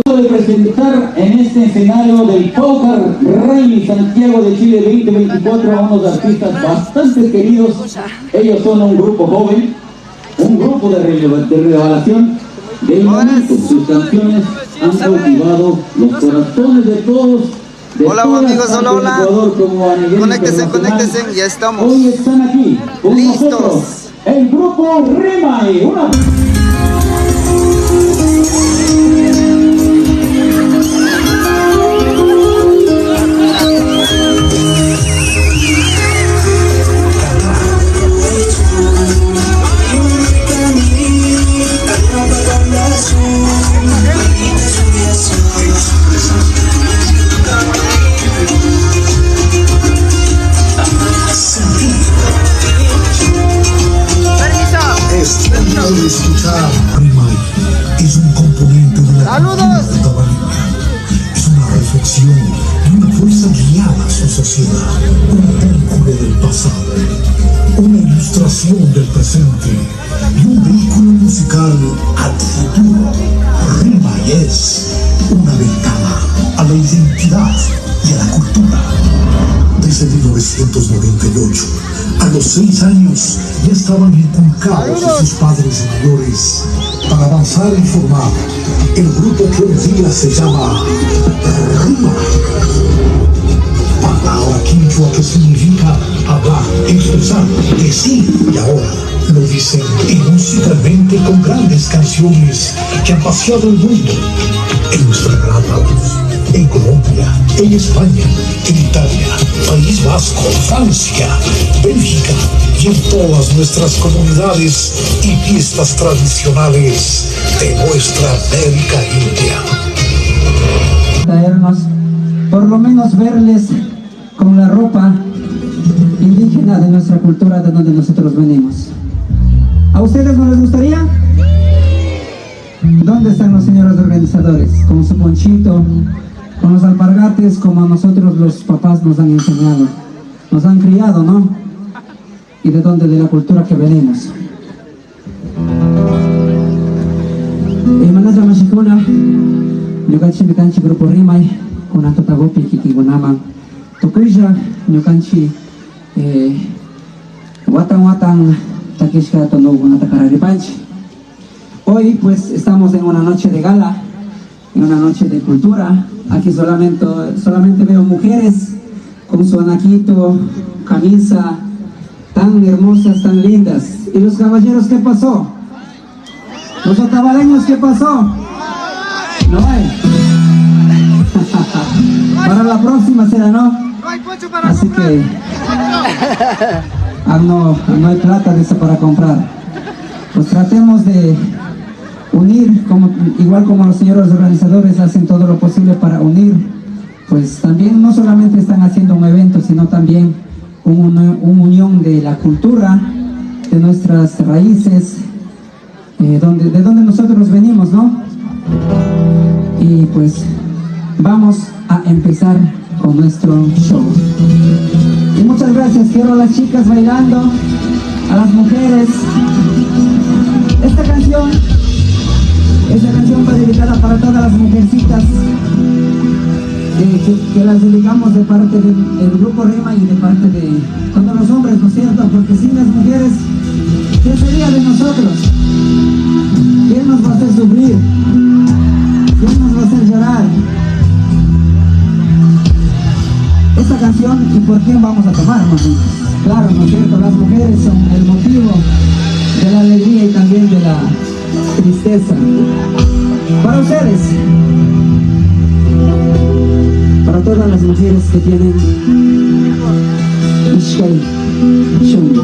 De presentar en este escenario del Paucar Rally Santiago de Chile 2024 a unos artistas bastante queridos. Ellos son un grupo joven, un grupo de revelación del momento. Sus canciones han cautivado los corazones de todos. Hola amigos, hola. Conéctense, ya estamos. Hoy están aquí con listos. Nosotros, el grupo Rimay. Escuchar Rimay es un componente de la ¡saludos! cultura tabareña. Es una reflexión y una fuerza guiada a su sociedad, un vínculo del pasado, una ilustración del presente y un vehículo musical al futuro. Rimay es una ventana a la identidad y a la cultura. Desde 1998, a los 6 años, ya estaban inculcados a sus padres mayores para avanzar y formar el grupo que hoy día se llama Rimay. Palabra quinchua que significa hablar, expresar, decir, y ahora lo dicen y musicalmente con grandes canciones que han paseado el mundo en nuestra gran voz. En Colombia, en España, en Italia, País Vasco, Francia, Bélgica y en todas nuestras comunidades y fiestas tradicionales de nuestra América India. Traernos, por lo menos verles con la ropa indígena de nuestra cultura, de donde nosotros venimos. ¿A ustedes no les gustaría? ¿Dónde están los señores organizadores? Con su ponchito, con los alpargates, como a nosotros los papás nos han enseñado, nos han criado, ¿no? Y de dónde, de la cultura que venimos. Manasa Mashikuna, Nyukanchi Mikanchi Grupo Rimay, Kuna Totagopi Kiki Gunaman, Tukuja, Nyukanchi, Watan Takishka Tono Gunatakaripanchi. Hoy pues estamos en una noche de gala, en una noche de cultura. Aquí solamente veo mujeres con su anaquito, camisa, tan hermosas, tan lindas. ¿Y los caballeros qué pasó? ¿Los otavaleños qué pasó? No hay. Para la próxima será, ¿no? Así que no hay plata de eso para comprar. Pues tratemos de unir, igual como los señores organizadores hacen todo lo posible para unir, pues también no solamente están haciendo un evento, sino también una unión de la cultura, de nuestras raíces, de donde nosotros venimos, ¿no? Y pues vamos a empezar con nuestro show. Y muchas gracias, quiero a las chicas bailando, a las mujeres. Esta canción va dedicada para todas las mujercitas que las dedicamos de parte del grupo Rimay y de parte de todos los hombres, ¿no es cierto? Porque sin las mujeres, ¿qué sería de nosotros? ¿Quién nos va a hacer sufrir? ¿Quién nos va a hacer llorar? Esta canción, ¿y por quién vamos a tomar, más? Claro, ¿no es cierto? Las mujeres son el motivo de la alegría y también de la tristeza. Para ustedes, para todas las mujeres que tienen Ishkai Shungo.